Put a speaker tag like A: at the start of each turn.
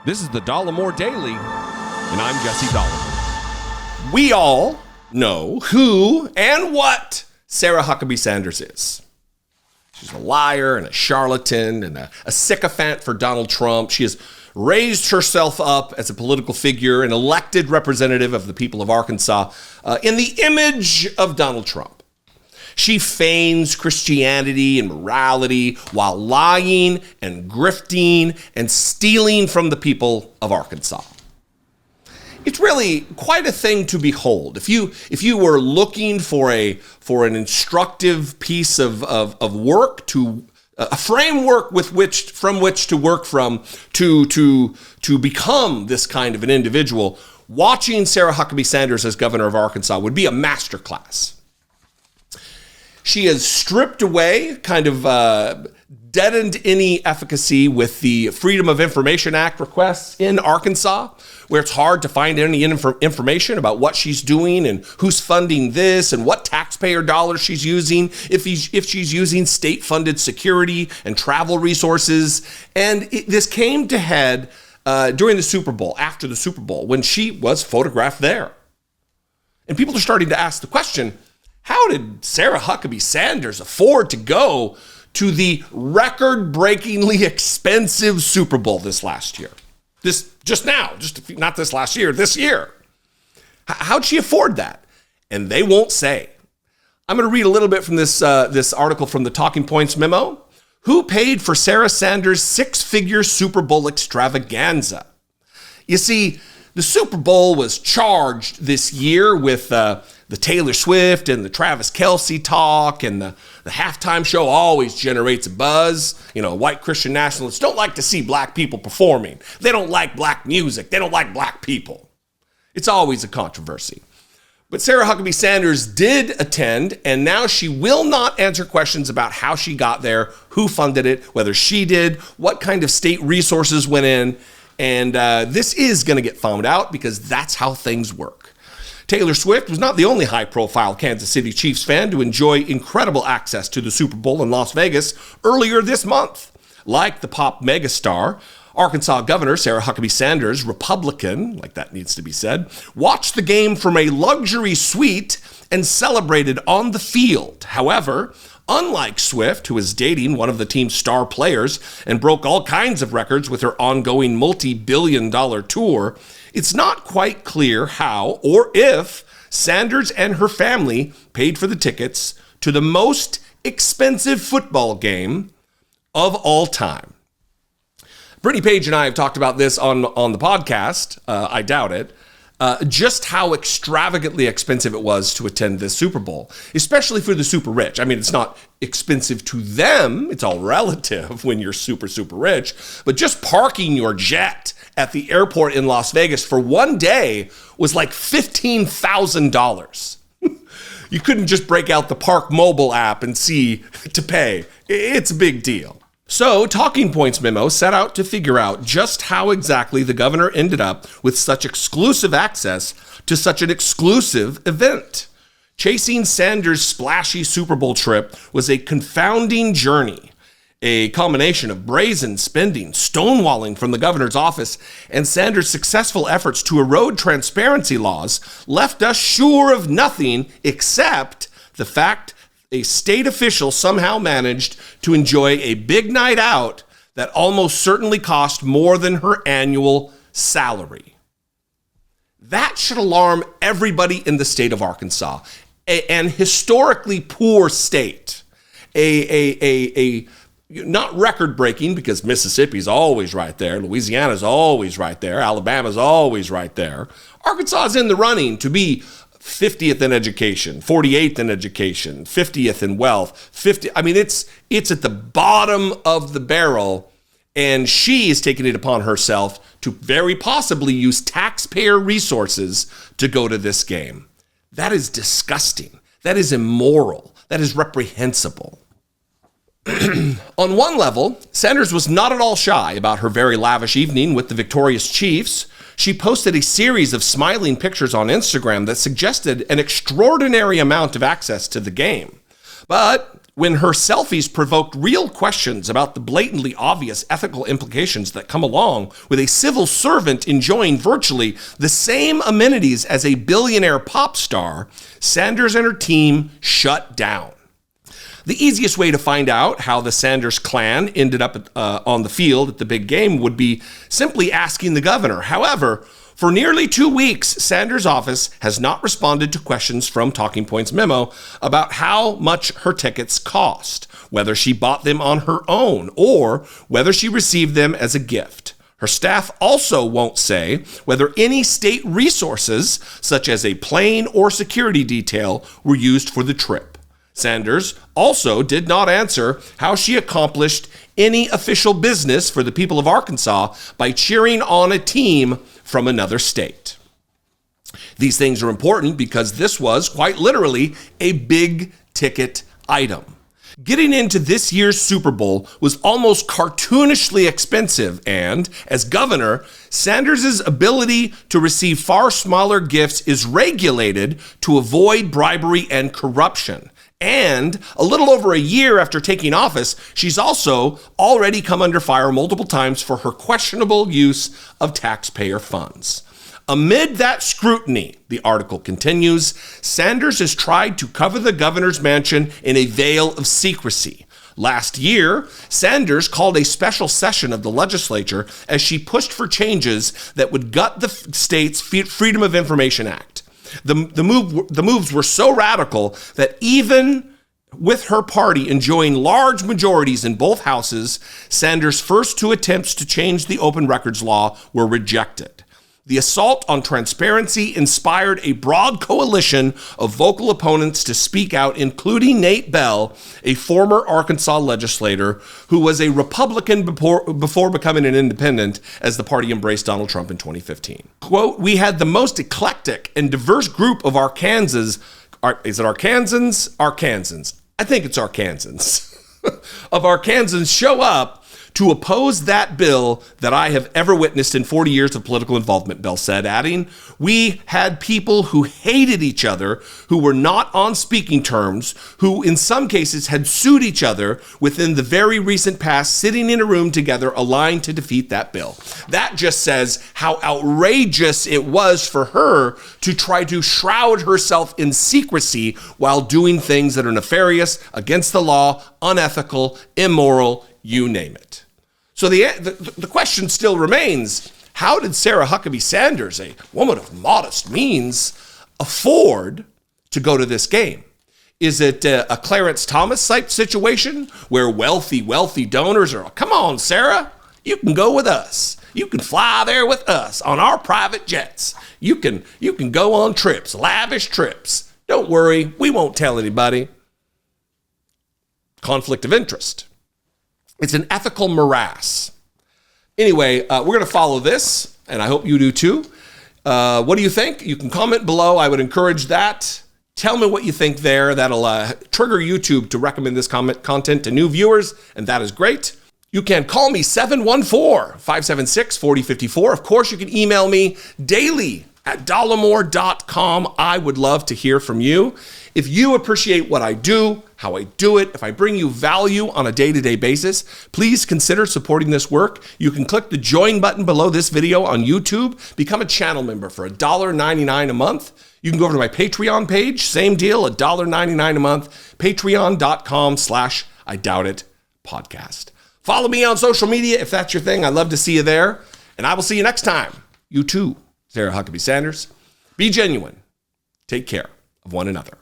A: This is the Dollemore Daily, and I'm Jesse Dollemore.
B: We all know who and what Sarah Huckabee Sanders is. She's a liar and a charlatan and a sycophant for Donald Trump. She has raised herself up as a political figure, an elected representative of the people of Arkansas, in the image of Donald Trump. She feigns Christianity and morality while lying and grifting and stealing from the people of Arkansas. It's really quite a thing to behold. If you were looking for an instructive piece of work, to a framework from which to work from to become this kind of an individual, watching Sarah Huckabee Sanders as governor of Arkansas would be a masterclass. She has stripped away, deadened any efficacy with the Freedom of Information Act requests in Arkansas, where it's hard to find any information about what she's doing and who's funding this and what taxpayer dollars she's using, if she's using state-funded security and travel resources. And this came to head during the Super Bowl, after the Super Bowl, when she was photographed there. And people are starting to ask the question, how did Sarah Huckabee Sanders afford to go to the record-breakingly expensive Super Bowl this last year? This year. How'd she afford that? And they won't say. I'm going to read a little bit from this article from the Talking Points memo. Who paid for Sarah Sanders' six-figure Super Bowl extravaganza? You see, the Super Bowl was charged this year with the Taylor Swift and the Travis Kelce talk, and the halftime show always generates a buzz. You know, white Christian nationalists don't like to see black people performing. They don't like black music. They don't like black people. It's always a controversy. But Sarah Huckabee Sanders did attend, and now she will not answer questions about how she got there, who funded it, whether she did, what kind of state resources went in. And this is going to get found out because that's how things work. Taylor Swift was not the only high-profile Kansas City Chiefs fan to enjoy incredible access to the Super Bowl in Las Vegas earlier this month. Like the pop megastar, Arkansas Governor Sarah Huckabee Sanders, Republican, like that needs to be said, watched the game from a luxury suite and celebrated on the field. However, unlike Swift, who is dating one of the team's star players and broke all kinds of records with her ongoing multi-billion-dollar tour, it's not quite clear how or if Sanders and her family paid for the tickets to the most expensive football game of all time. Brittany Page and I have talked about this on the podcast. I doubt it. Just how extravagantly expensive it was to attend this Super Bowl, especially for the super rich. I mean, it's not expensive to them. It's all relative when you're super, super rich. But just parking your jet at the airport in Las Vegas for one day was like $15,000. You couldn't just break out the Park Mobile app and see to pay. It's a big deal. So, Talking Points memo set out to figure out just how exactly the governor ended up with such exclusive access to such an exclusive event. Chasing Sanders' splashy Super Bowl trip was a confounding journey, a combination of brazen spending, stonewalling from the governor's office, and Sanders' successful efforts to erode transparency laws left us sure of nothing except the fact a state official somehow managed to enjoy a big night out that almost certainly cost more than her annual salary. That should alarm everybody in the state of Arkansas, an historically poor state, not record-breaking because Mississippi's always right there, Louisiana's always right there, Alabama's always right there. Arkansas is in the running to be 50th in education, 48th in education, 50th in wealth, it's at the bottom of the barrel, and she is taking it upon herself to very possibly use taxpayer resources to go to this game. That is disgusting. That is immoral. That is reprehensible. On one level, Sanders was not at all shy about her very lavish evening with the victorious Chiefs. She posted a series of smiling pictures on Instagram that suggested an extraordinary amount of access to the game. But when her selfies provoked real questions about the blatantly obvious ethical implications that come along with a civil servant enjoying virtually the same amenities as a billionaire pop star, Sanders and her team shut down. The easiest way to find out how the Sanders clan ended up on the field at the big game would be simply asking the governor. However, for nearly 2 weeks, Sanders' office has not responded to questions from Talking Points Memo about how much her tickets cost, whether she bought them on her own, or whether she received them as a gift. Her staff also won't say whether any state resources, such as a plane or security detail, were used for the trip. Sanders also did not answer how she accomplished any official business for the people of Arkansas by cheering on a team from another state. These things are important because this was quite literally a big ticket item. Getting into this year's Super Bowl was almost cartoonishly expensive, and as governor, Sanders' ability to receive far smaller gifts is regulated to avoid bribery and corruption. And a little over a year after taking office, she's also already come under fire multiple times for her questionable use of taxpayer funds. Amid that scrutiny, the article continues, Sanders has tried to cover the governor's mansion in a veil of secrecy. Last year, Sanders called a special session of the legislature as she pushed for changes that would gut the state's Freedom of Information Act. The moves were so radical that even with her party enjoying large majorities in both houses, Sanders' first 2 attempts to change the open records law were rejected. The assault on transparency inspired a broad coalition of vocal opponents to speak out, including Nate Bell, a former Arkansas legislator who was a Republican before becoming an independent as the party embraced Donald Trump in 2015. Quote, "We had the most eclectic and diverse group of Arkansans." Is it Arkansans? Arkansans. I think it's Arkansans. Of Arkansans show up to oppose that bill that I have ever witnessed in 40 years of political involvement, Bell said, adding, "We had people who hated each other, who were not on speaking terms, who in some cases had sued each other within the very recent past, sitting in a room together, aligned to defeat that bill." That just says how outrageous it was for her to try to shroud herself in secrecy while doing things that are nefarious, against the law, unethical, immoral, you name it. So the question still remains, how did Sarah Huckabee Sanders, a woman of modest means, afford to go to this game? Is it a Clarence Thomas type situation where wealthy donors are, "Come on, Sarah, you can go with us. You can fly there with us on our private jets. You can go on trips, lavish trips. Don't worry, we won't tell anybody." Conflict of interest. It's an ethical morass. Anyway, we're going to follow this, and I hope you do too. What do you think? You can comment below. I would encourage that. Tell me what you think there. That'll trigger YouTube to recommend this content to new viewers, and that is great. You can call me 714-576-4054. Of course, you can email me daily at dollemore.com. I would love to hear from you. If you appreciate what I do, how I do it, if I bring you value on a day-to-day basis, please consider supporting this work. You can click the join button below this video on YouTube, become a channel member for $1.99 a month. You can go over to my Patreon page, same deal, $1.99 a month, patreon.com/IDoubtIt-podcast. Follow me on social media if that's your thing. I'd love to see you there, and I will see you next time. You too, Sarah Huckabee Sanders. Be genuine. Take care of one another.